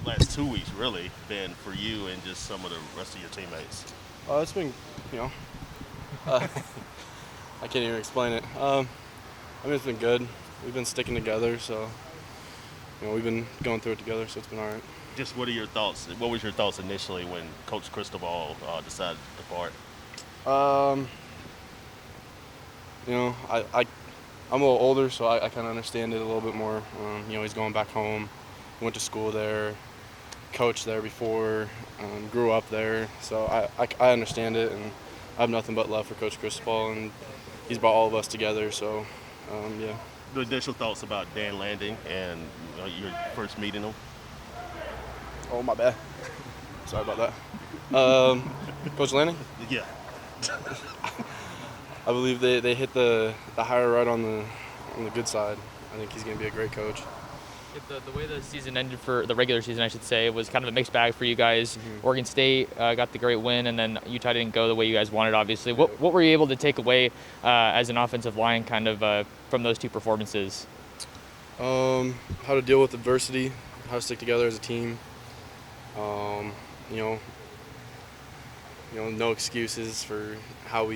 last 2 weeks really been for you and just some of the rest of your teammates? It's been, you know, uh, I can't even explain it. It's been good. We've been sticking together, so we've been going through it together, so it's been all right. Just what are your thoughts? What was your thoughts initially when Coach Cristobal decided to depart? Um, I'm a little older, so I kind of understand it a little bit more. He's going back home. Went to school there, coached there before, grew up there, so I understand it, and I have nothing but love for Coach Cristobal, and he's brought all of us together. So, yeah. The initial thoughts about Dan Landing and your first meeting him? Oh, my bad. Sorry about that. Coach Lanning? Yeah. I believe they hit the hire right on the good side. I think he's going to be a great coach. The way the season ended, for the regular season, I should say, was kind of a mixed bag for you guys. Mm-hmm. Oregon State got the great win, and then Utah didn't go the way you guys wanted, obviously. What were you able to take away as an offensive line kind of from those two performances? How to deal with adversity, how to stick together as a team. No excuses for how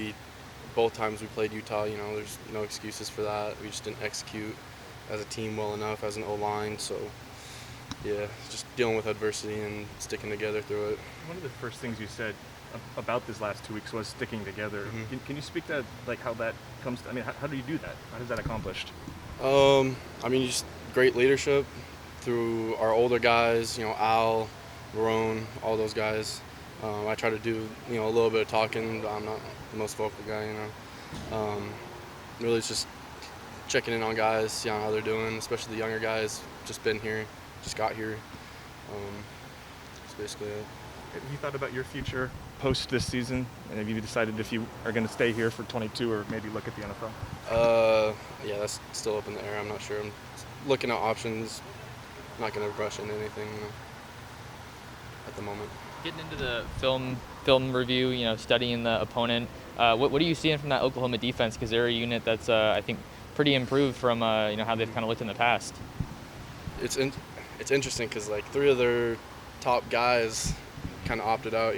both times we played Utah. There's no excuses for that. We just didn't execute as a team well enough as an O-line. So, yeah, just dealing with adversity and sticking together through it. One of the first things you said about this last 2 weeks was sticking together. Mm-hmm. Can you speak to how that comes to, how do you do that? How is that accomplished? Just great leadership through our older guys, Al, Barone, all those guys. I try to do, a little bit of talking, but I'm not the most vocal guy, Really, it's just checking in on guys, see how they're doing, especially the younger guys. Just been here, just got here. That's basically it. Have you thought about your future post this season? And have you decided if you are going to stay here for 22 or maybe look at the NFL? Yeah, that's still up in the air. I'm not sure. I'm looking at options. I'm not going to rush into anything at the moment. Getting into the film review, studying the opponent, what are you seeing from that Oklahoma defense? Because they're a unit that's, I think, pretty improved from how they've kind of looked in the past. It's interesting because three of their top guys kind of opted out.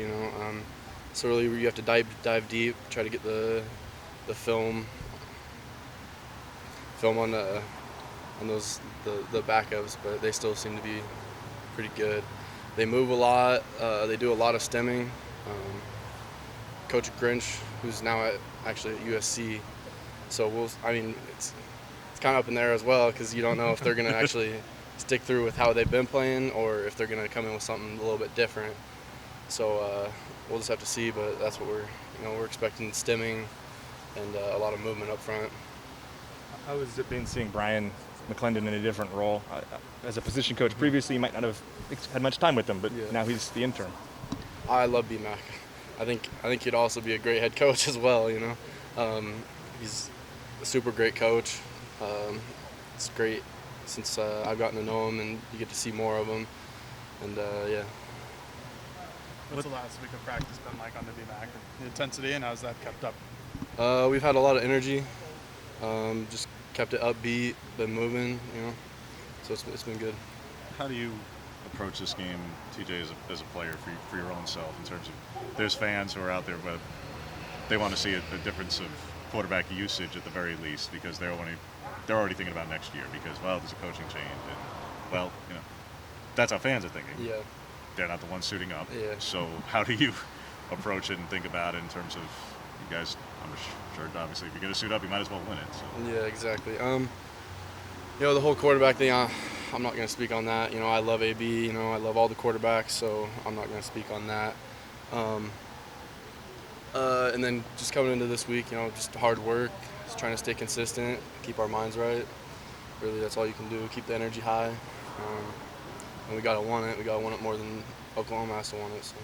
So really you have to dive deep, try to get the film on those the backups, but they still seem to be pretty good. They move a lot. They do a lot of stemming. Coach Grinch, who's now actually at USC, so it's kind of up in there as well because you don't know if they're going to actually stick through with how they've been playing or if they're going to come in with something a little bit different. So we'll just have to see, but that's what we're expecting: stemming and a lot of movement up front. How has it been seeing Brian McClendon in a different role as a position coach? Previously, you might not have had much time with him, but Now he's the interim. I love B-Mac. I think he'd also be a great head coach as well. He's a super great coach. It's great since I've gotten to know him, and you get to see more of him. And yeah. What's the last week of practice been like on the B-Mac? The intensity, and how's that kept up? We've had a lot of energy. Just kept it upbeat, been moving, So it's been good. How do you approach this game, TJ, as a player for your own self in terms of there's fans who are out there, but they want to see a difference of quarterback usage at the very least because they're already thinking about next year because, there's a coaching change. And, that's how fans are thinking. Yeah. They're not the ones suiting up. Yeah. So how do you approach it and think about it in terms of you guys, I'm sure, obviously, if you're going to suit up, you might as well win it. So. Yeah, exactly. The whole quarterback thing, I'm not going to speak on that. I love AB. I love all the quarterbacks, so I'm not going to speak on that. And then just coming into this week, just hard work, just trying to stay consistent, keep our minds right. Really, that's all you can do. Keep the energy high. And we got to want it. We got to want it more than Oklahoma has to want it. So.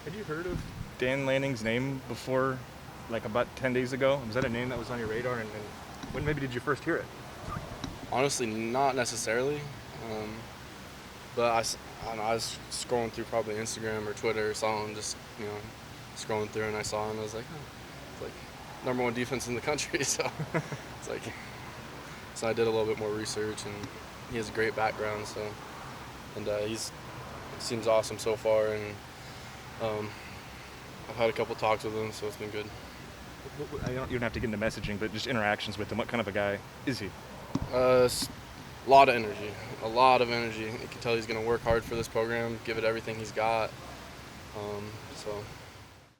Had you heard of Dan Lanning's name before, about 10 days ago? Was that a name that was on your radar? And when maybe did you first hear it? Honestly, not necessarily. But I was scrolling through probably Instagram or Twitter or something, just, scrolling through, and I saw him, and I was like, oh, it's number one defense in the country. So so I did a little bit more research, and he has a great background. So and he seems awesome so far. And I've had a couple talks with him, so it's been good. You don't have to get into messaging, but just interactions with him. What kind of a guy is he? A lot of energy, a lot of energy. You can tell he's going to work hard for this program, give it everything he's got. So